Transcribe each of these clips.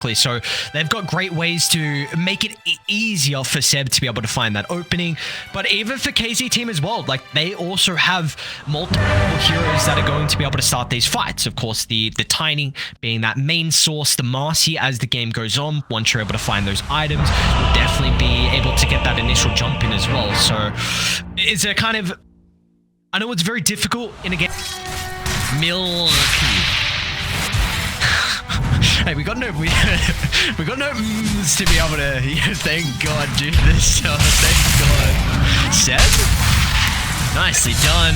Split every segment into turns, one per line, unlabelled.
So they've got great ways to make it easier for Seb to be able to find that opening. But even for KZ team as well, like they also have multiple heroes that are going to be able to start these fights. Of course, the Tiny being that main source, the Marcy as the game goes on. Once you're able to find those items, you'll definitely be able to get that initial jump in as well. So it's a kind of, I know it's very difficult in a game. Milky. Hey, we got no to be able to. Yeah, thank God, do this. Oh, thank God. Seb, nicely done.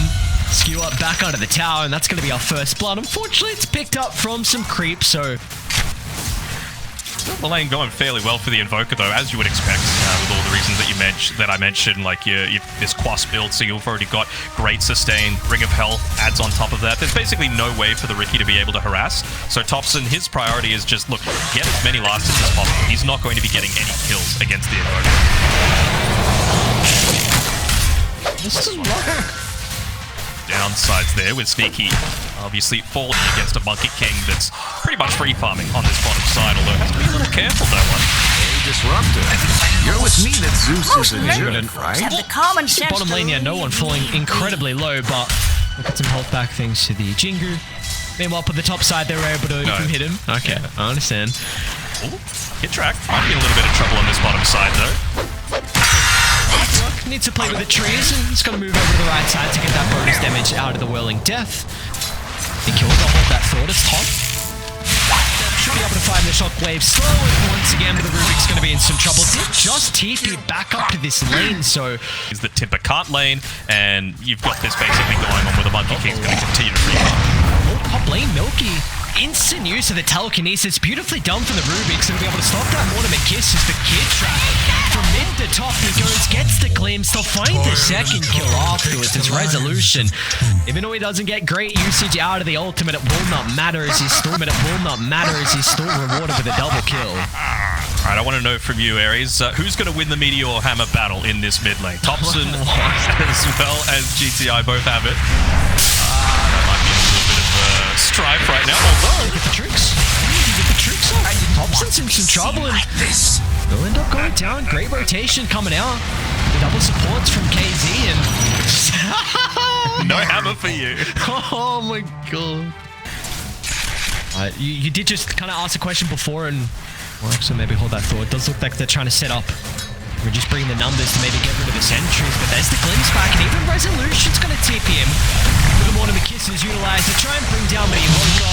Skew up back under the tower, and that's going to be our first blood. Unfortunately, it's picked up from some creep, so.
The lane going fairly well for the Invoker, though, as you would expect, with all the reasons that I mentioned, like this Quas build, so you've already got great sustain, Ring of Health adds on top of that. There's basically no way for the Riki to be able to harass. So Thompson, his priority is just, look, get as many last hits as possible. He's not going to be getting any kills against the Invoker.
This is
downsides there with Sneaky obviously falling against a Monkey King that's pretty much free farming on this bottom side, although has to be a little careful though.
Hey, Disruptor, you're with me that Zeus isn't good, right?
Have the common sense
bottom lane, yeah, no one falling incredibly low, but look at some health back thanks to the Jingu. Meanwhile, for the top side, they were able to hit him. Okay, yeah. I understand.
Ooh, hit track. Might be in a little bit of trouble on this bottom side though.
Needs to play with the trees, and he's got to move over to the right side to get that bonus damage out of the Whirling Death. He killed, I'll hold that thought, it's top. Should be able to find the shockwave slow, and once again, the Rubik's going to be in some trouble. Did just TP back up to this lane, so...
Is the Timber Cart lane, and you've got this basically going on where the Monkey King's going to continue to free farm.
Oh, top lane, Milky. Instant use of the telekinesis, beautifully done from the Rubik's, and be able to stop that Mortimer Kiss as the kid trap. From mid to top, he goes, gets the glimpse, they'll find the second kill afterwards. It's Resolution. Even though he doesn't get great usage out of the ultimate, it will not matter as he's still rewarded with a double kill.
Alright, I want to know from you, Aries, who's going to win the Meteor Hammer battle in this mid lane? Thompson as well as GTI both have it. That might be a little bit of strife right now, although...
Get the tricks. Get the tricks off. Thompson's in some trouble, and they'll end up going down. Great rotation coming out. The double supports from KZ, and...
no hammer for you.
Oh my God. You did just kind of ask a question before, and... Well, actually, maybe hold that thought. It does look like they're trying to set up. We're just bringing the numbers to maybe get rid of the sentries, but there's the glimpse back, and even Resolution's going to tip him. With the Mortimer Kisses utilised to try and bring down the Invoker.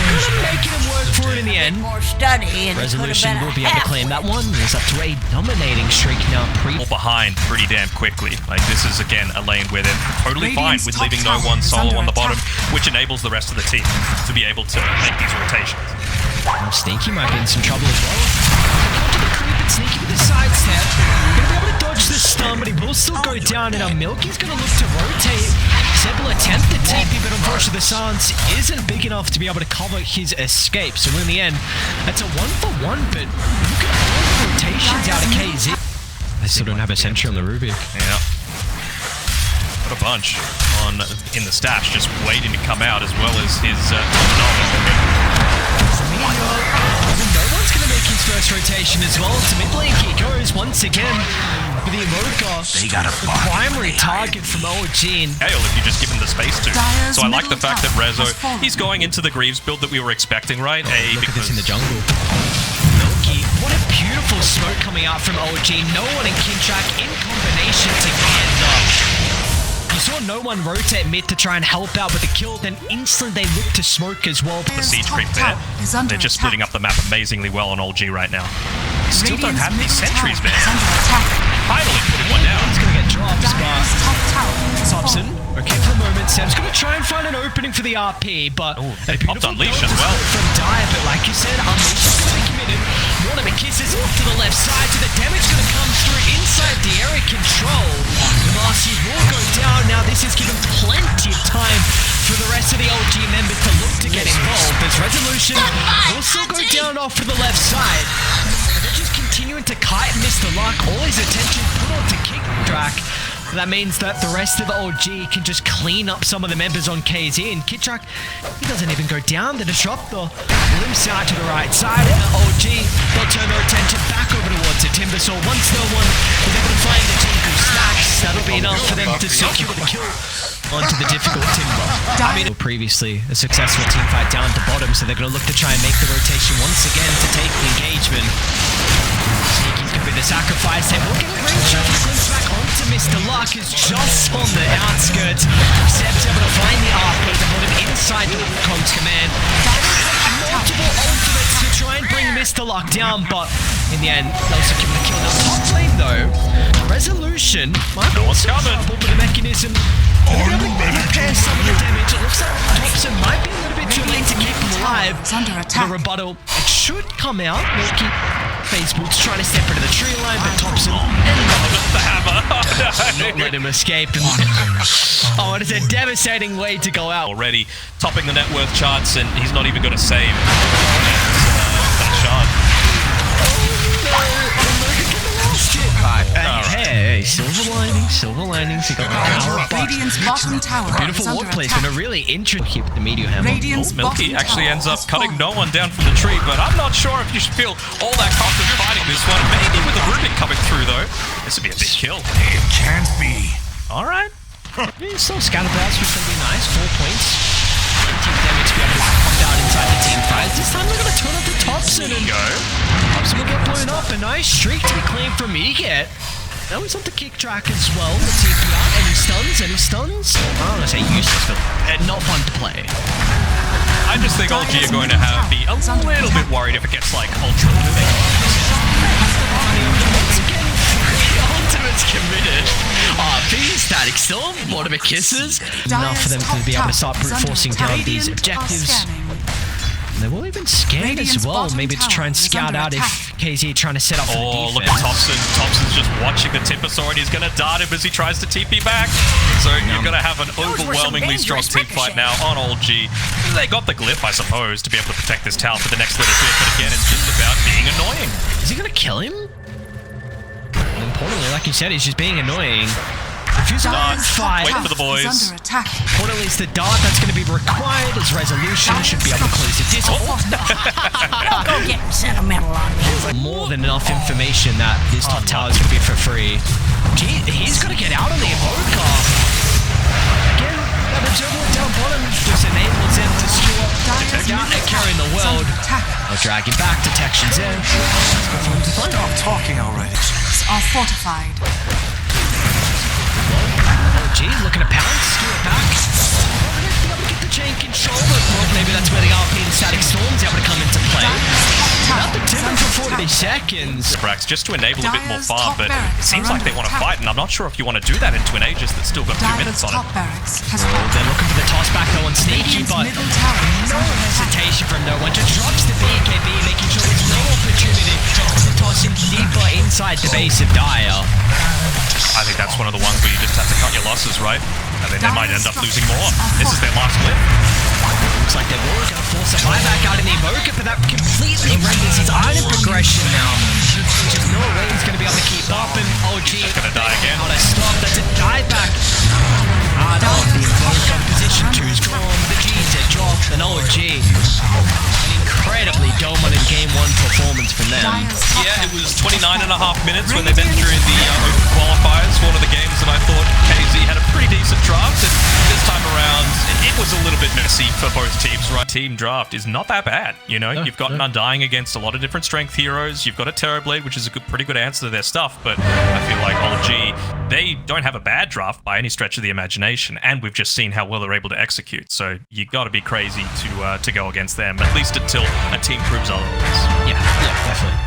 Kind of making him work for it in the end. Resolution will be able to claim that one. He's up to a dominating streak now.
Behind pretty damn quickly. Like, this is, again, a lane where they're totally fine with leaving no one solo on the bottom, which enables the rest of the team to be able to make these rotations.
Sneaky might be in some trouble as well. Sneaky with the sidestep. Gonna be able to dodge the stun, but he will still go down, and our Milky's gonna look to rotate. Seb will attempt the TP, but unfortunately the silence isn't big enough to be able to cover his escape. So in the end, that's a 1-for-1, but look at all the rotations out of KZ. They still don't have a sentry on the Rubik.
Yeah. Got a bunch in the stash, just waiting to come out, as well as his
no one's going to make his first rotation as well. To mid lane he goes once again for the Invoker.
They got a
primary target from OG.
Gale, if you just give him the space to. So I like the fact that Rezo, he's going into the Greaves build that we were expecting, right?
Look at this in the jungle. Milky, what a beautiful smoke coming out from OG. No one in Kintrack in combination together. You saw no one rotate mid to try and help out with the kill, then instantly they look to smoke as well.
The siege creep there. They're just splitting up the map amazingly well on OG right now. Still don't have these sentries, man. Finally putting one down.
He's gonna get dropped, but Thompson, okay for the moment. Seb's gonna try and find an opening for the RP, but
they popped Unleash as well.
From Dire, but like you said, Unleash is gonna be committed. Mortimer Kisses off to the left side, so the damage gonna come through inside the area control. The Marcy will go down. Now this is given plenty of time for the rest of the OG members to look to get involved. There's Resolution will still go down off to the left side. They're just continuing to kite Mr. Luck. All his attention put on to Kintrack. That means that the rest of the OG can just clean up some of the members on KZ, and Kitrak, he doesn't even go down. The disruptor limps out to the right side, and the OG, they'll turn their attention back over towards it. Timbersaw, once no one is able to find the Tinku stacks, that'll be enough for them to secure the kill onto the difficult Timber. I mean, previously a successful team fight down at the bottom, so they're going to look to try and make the rotation once again to take the engagement. Sneaky's going to be the sacrifice. They will get a ring shot. He slips back onto Mr. Luck, is just on the outskirts. Seb's able to find the RP to hold him inside the comms command. Multiple ultimates to try and bring Mr. Luck down, but in the end, they'll secure the kill. Now, top lane though, Resolution might be trouble with the mechanism. They're going to repair some of the damage. It looks like Thompson might be a little bit too late to keep him alive.
It's under attack.
The rebuttal, it should come out. Milky Facebook's trying to step into the tree line, but Thompson
The hammer.
not let him escape. Oh, it is a devastating way to go out.
Already topping the net worth charts, and he's not even going to save that shot.
Hey, silver linings. He got the power, but
Radiant's bottom tower.
beautiful ward placement. A really interesting keep the meteor hammer.
Radiant's
Milky
bottom
actually
tower
ends up
has
cutting
fallen.
no one down from the tree, but I'm not sure if you should feel all that confident fighting this one. Maybe with the Rubik coming through, though. This would be a big kill.
It can't be.
All right.
Still Scatterblast, which is going to be nice. 4 points. 18 damage to be able to come down inside the team fight. This time we're going to turn up to Thompson and Thompson will get blown up. A nice streak to be claimed from Eget. Now he's on the kick track as well. The TPR. Any stuns? I don't want to say useless, but not fun to play.
I just think OG are going to be a little bit worried if it gets like ultra big.
Once again, ultimate's committed. Being static still. Ultimate kisses. Enough for them to be able to start brute forcing down these objectives. They will even scan as well, maybe to try and scout out if KZ trying to set up for the defense.
Look at Thompson. Thompson's just watching the Timbersaw, and he's going to dart him as he tries to TP back. So you're going to have an overwhelmingly strong team fight now on OG. They got the glyph, I suppose, to be able to protect this tower for the next little bit, but again, it's just about being annoying.
Is he going to kill him? And importantly, like you said, he's just being annoying. Refusing to fight.
Wait for the boys.
Under attack.
Importantly, it's the dart that's going to be required as Resolution should be able to close the disc.
Go get sentimental on me.
More than enough information that this top tower is going to be for free. Gee, he's got to get out on the Evoker. Again, that observer down bottom just enables him to skew up down and carrying the world. They'll drag him back. Detection's in.
Stop talking already.
Are fortified.
OG looking to pounce, skew it back. Get the chain control, but well, maybe that's where the RP and static storm's able to come into play. Not the Timber for 40 seconds.
Brax, just to enable a bit more farm, but it seems like they want to fight, and I'm not sure if you want to do that into an Aegis that's still got 2 minutes on it.
They're looking for the toss back though on Sneaky, but no hesitation from no one. Just drops the BKB, making sure there's no opportunity to toss him deeper inside the base of Dire.
I think that's one of the ones where you just have to cut your losses, right? And then they might end up losing more. This is their last clip.
Looks like they're all going to force a buyback out in the Evoker, but that completely renders his item progression now. There's just no way he's going to be able to keep up, and OG
He's going to die again.
how to stop. That's a dieback. Out of the Evoker, position 2's gone. The G's are dropped, and OG. An incredibly dominant Game 1 performance from them.
Yeah, it was 29.5 minutes when they met during the Open Qualifiers. One of the games that I thought KZ had a pretty decent draft, and this time around, it was a little bit messy for both teams, right? Team draft is not that bad, you know? You've got an Undying against a lot of different strength heroes. You've got a Terrorblade, which is a pretty good answer to their stuff, but I feel like OG, they don't have a bad draft by any stretch of the imagination, and we've just seen how well they're able to execute, so you got to be crazy to go against them, at least until a team proves otherwise.
Yeah, definitely.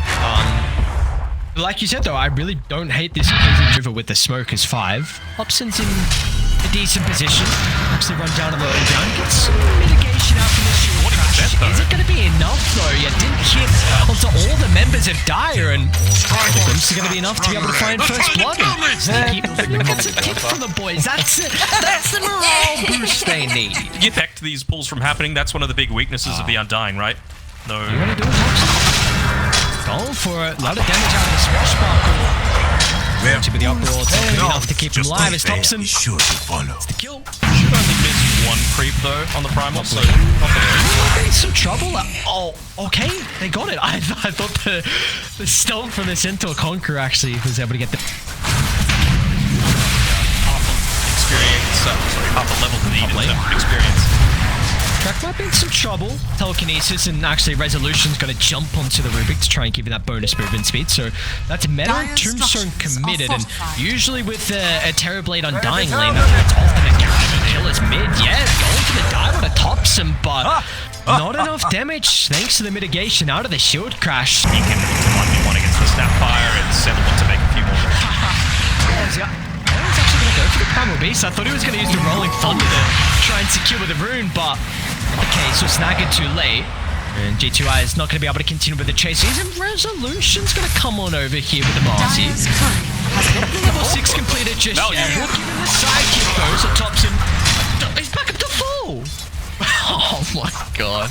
Like you said, though, I really don't hate this KZ Driver with the smoke as 5. Hobson's in a decent position. Actually run down to the ground. Get some mitigation out from the shield crash. Is it going to be enough, though? You didn't hit onto all the members of Dire, and it's going to be enough to be able to find first blood. Sneaky gets a kick from the boys. That's it. That's the morale boost they need.
You affect these pulls from happening. That's one of the big weaknesses of the Undying, right? No.
You're going to do it, Hobson. Going for it. A lot of damage out of the swashbuckle.
Their
To be the uproar, it's not good
No,
enough to keep him
just
alive as
they
Thompson.
be sure to follow.
The kill.
Should only miss one creep though on the primal, so not the worst.
In some trouble. Oh, okay, they got it. I thought the stomp from the Centaur Conqueror actually was able to get the.
Half a level needed in terms of experience.
Track might be in some trouble. Telekinesis and actually Resolution's going to jump onto the Rubik to try and give you that bonus movement speed. So that's Meta and Tombstone committed. And usually with a Terrorblade Undying lane, that's often a guaranteed kill as mid. Yeah, going for the dive on a Thompson, but not enough damage thanks to the mitigation out of the shield crash.
He can 1v1 against the Snapfire and Seven look to make a few more.
I was actually going to go for the Primal Beast. I thought he was going to use the Rolling Thunder to try and secure the rune, but okay, so snag it too late. And G2I is not going to be able to continue with the chase. Even Resolution's going to come on over here with the Marcy. Level 6 completed just yet. Given the sidekick though, so Thompson, he's back up to full. Oh my god.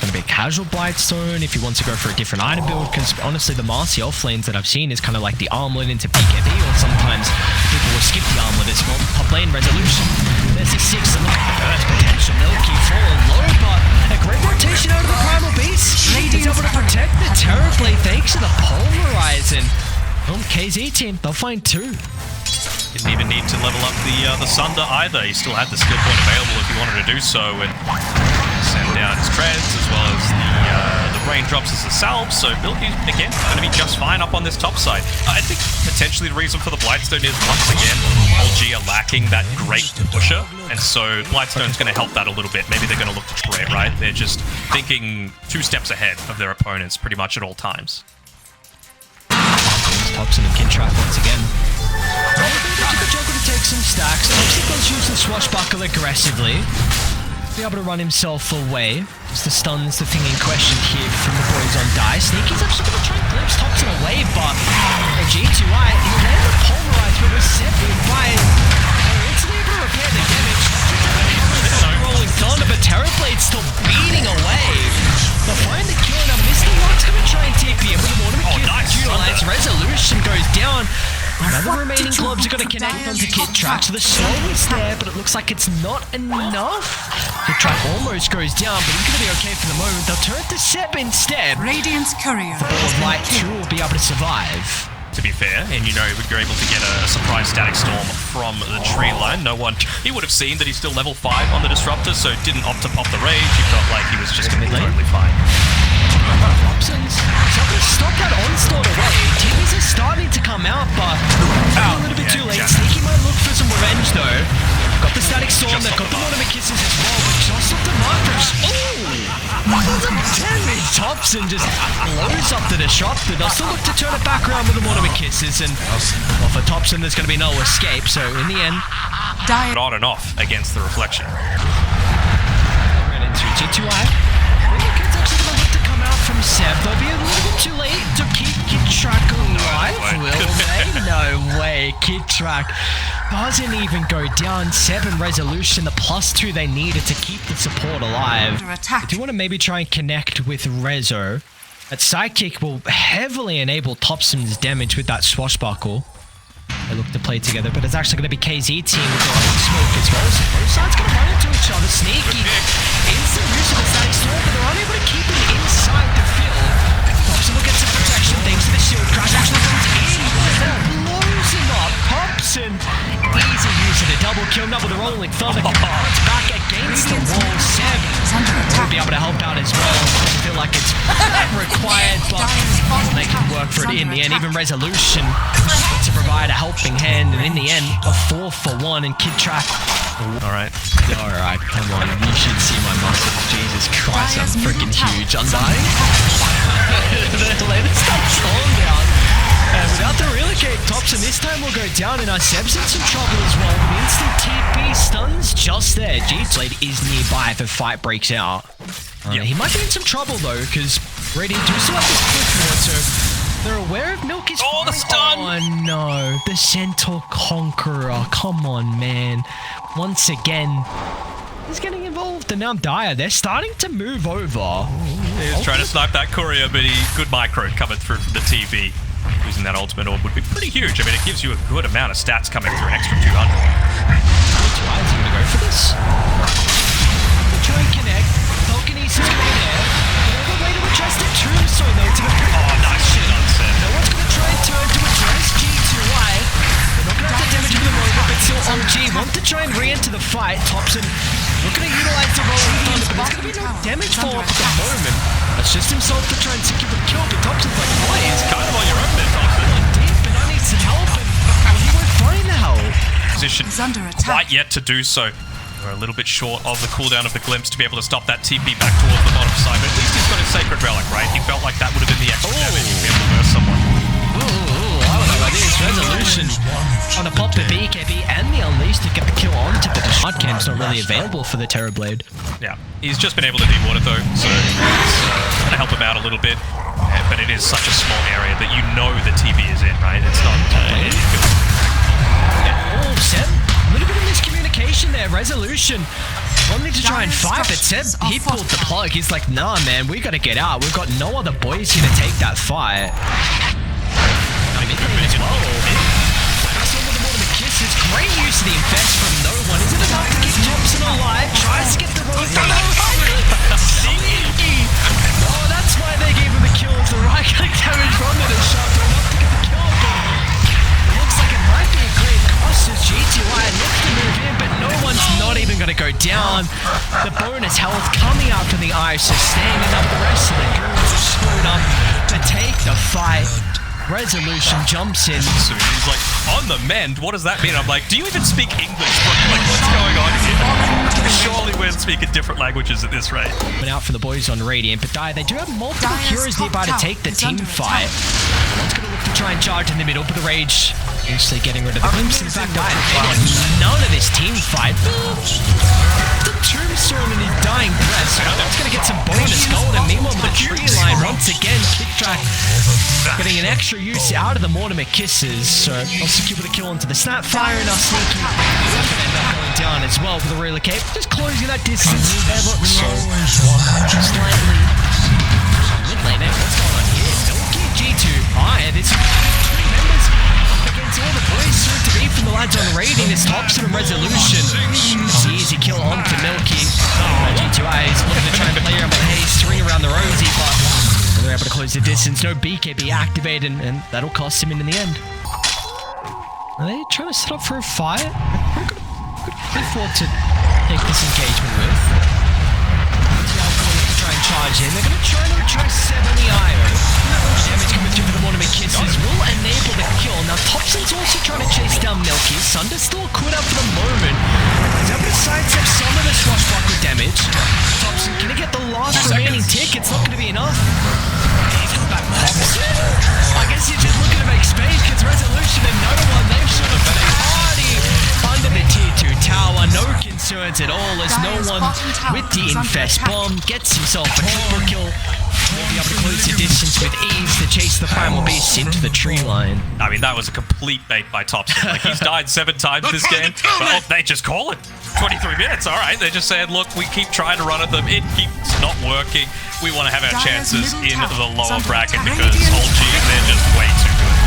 Going to be a casual Blightstone if he wants to go for a different item build, because honestly the Marcy off lanes that I've seen is kind of like the armlet into BKB, or sometimes people will skip the armlet as well. Top lane Resolution. There's a 6 and look at the burst potential. Milky falling low, but a great rotation out of the Primal Beast. He's able to protect the Terrorblade thanks to the Pulverize, and KZ team, they'll find 2.
Didn't even need to level up the Sunder either. He still had the skill point available if he wanted to do so, and send down his treads as well as the raindrops as a salve. So Milky's again going to be just fine up on this top side. I think potentially the reason for the Blightstone is once again LG are lacking that great pusher, and so Blightstone's going to help that a little bit. Maybe they're going to look to trade, right? They're just thinking 2 steps ahead of their opponents pretty much at all times.
Thompson and Kintrap once again. Joker to take some stacks. Thompson does use the swashbuckle aggressively. Be able to run himself away. Just the stun's the thing in question here from the boys on Die. Sneaky's actually going to try and glimpse Thompson away, but G2I, he'll land the Pulverize, but was separated by it's able to repair the damage. Rolling Thunder, but Terrorblade's still beating away. They'll find the kill, now Mr. Lock's going to try and TP him with a Mortimer Nice. Resolution goes down. Now the remaining globes are going to connect onto Kid Track, so the slow is there, but it looks like it's not enough. Kid Track almost goes down, but he's going to be okay for the moment. They'll turn it to Seb instead.
Radiant's courier.
The Ball of Light 2 will be able to survive.
To be fair, and you know you're able to get a surprise static storm from the tree line. No one, he would have seen that he's still level 5 on the disruptor, so didn't opt to pop the rage. He felt like he was just going to be totally fine.
Thompson's not going to stop that onslaught away. TVs are starting to come out, but a little bit too late. Sneaky might look for some revenge though. Got the static storm, they've got the Mortimer Kisses as well, but just off the mark. Damage! Thompson just blows up the disruptor. They'll still look to turn it back around with the Mortimer Kisses, and well, for Thompson there's going to be no escape, so in the end...
On and off against the reflection.
Ran into G2I. Kid's actually going to look to come out from Seb. They'll be a little bit too late to keep Kid Track alive, will they? No way. Kid Track doesn't even go down. 7 Resolution, the +2 they needed to keep the support alive. I do want to maybe try and connect with Rezo. That sidekick will heavily enable Thompson's damage with that swashbuckle. They look to play together, but it's actually going to be KZ team with their own smoke as well. So both sides going to run into each other. Sneaky instant use of the static storm, but they're unable to keep it inside the field. Thompson will get some protection thanks to the shield crash. Actually comes in and blows him up. Thompson, easy use of the double kill. Now with the Rolling Thunder, it's back against the wall. Seb will be able to help out as well. I feel like it's required, but they can work for it in the end. Even Resolution to provide a helping hand, and in the end, a 4-for-1 and Kid Track.
Alright,
come on. You should see my muscles. Jesus Christ, I'm freaking huge. Undying. The latest stuff's on down. And without the relicate, Thompson this time will go down, and our Seb's in some trouble as well. With instant TP stuns just there. G-Blade is nearby if a fight breaks out. He might be in some trouble though, because Radiant do still have this cliff so they're aware of Milky's.
Oh, the stun!
Oh no, the Centaur Conqueror. Come on, man. Once again, he's getting involved, and now Dire, they're starting to move over.
He was trying to snipe that courier, but good micro coming through from the TV. Losing that ultimate orb would be pretty huge. I mean, it gives you a good amount of stats coming through, an extra 200.
Why is he gonna go for this? They try and connect. Telekinesis is going there. Another way to address the tombstone though to the
Oh, nice shit on set.
No one's gonna try and turn to address G2Y. They're not gonna have to damage him at the moment, but still on G. Want to try and re-enter the fight. Thompson not gonna utilize the roll of thunder, but there's gonna be no damage follow-up at the moment. That's just himself to try and secure the kill, but Thompson's like, boys,
Kind of on your own there, Thompson.
deep, and I need some help, and well, he won't find the help.
Position
under attack.
quite yet to do so. We're a little bit short of the cooldown of the glimpse to be able to stop that TP back towards the bottom side, but at least he's got his Sacred Relic, right? He felt like that would have been the extra damage to be able to burst someone.
I don't know about this. Resolution on a pop the BKB and the Unleash to get the kill onto the shot cam's not really available for the Terrorblade.
Yeah, he's just been able to dewater though, so it's going to help him out a little bit. But it is such a small area that you know the TP is in, right? It's not...
Oh, Seb, a little bit of miscommunication there. Resolution wanting to try and fight, but Seb, he pulled the plug. He's like, nah, man, we gotta get out. We've got no other boys here to take that fight. I mean, as well. Some of the Mortimer kisses. Great use of the infest from no one. Is it enough to keep Thompson alive? Tries to get the road. Oh, that's why they gave him the kill. It's the right click damage from the shot, but enough to get the kill. But looks like it might be a great cost as G2I looks to move in, but no one's not even going to go down. The bonus health coming out from the eye, sustaining up the rest of the goons are screwed up to take the fight. Resolution jumps in.
So he's like, on the mend, what does that mean? I'm like, do you even speak English? Like, what's going on here? Surely we're speaking different languages at this rate.
Went out for the boys on Radiant, but they do have multiple heroes nearby to take the team fight. One's going to look to try and charge in the middle, but the Rage actually getting rid of the glimpse. In fact, none of this team fight. The Tombstone in his dying breath. So that's going to get some bonus gold, and meanwhile the tree line once again kick track. Getting an extra use out of the Mortimer kisses, so I'll secure the kill onto the Snapfire, and our sneaky weapon end up going down as well for the relocate. Just closing that distance ever so slightly. Mid lane, what's going on here? Milky G2. This is 3 members up against all the boys soon to be from the lads on raiding. This Thompson and Resolution. It's an easy kill onto Milky. G2I is looking to try and play around with haste, ring around the Rosie, but they're able to close the distance. No BKB activated, and that'll cost him in the end. Are they trying to set up for a fight? Good thought to take this engagement with. Try and charge in. They're going to try to address 70 IO. Damage coming through for the Mortimer kisses will enable the kill. Now Thompson's also trying to chase down Milky. Sunder still caught up for the moment. He's able to sidestep some of the swashbuckle damage. Thompson, can he get the last remaining tick? It's not going to be enough. He's got back Thompson. I guess you're just looking to make space because Resolution and no one, they should have been party under the tier 2 tower. No concerns at all as no one with the infest bomb gets himself a triple kill. Will be able to close the distance with ease to chase the primal beast into the tree line.
I mean, that was a complete bait by Thompson. Like, he's died 7 times this game, but they just call it. 23 minutes, all right. They're just saying, look, we keep trying to run at them. It keeps not working. We want to have our chances in the lower bracket because old G, they're just way too good.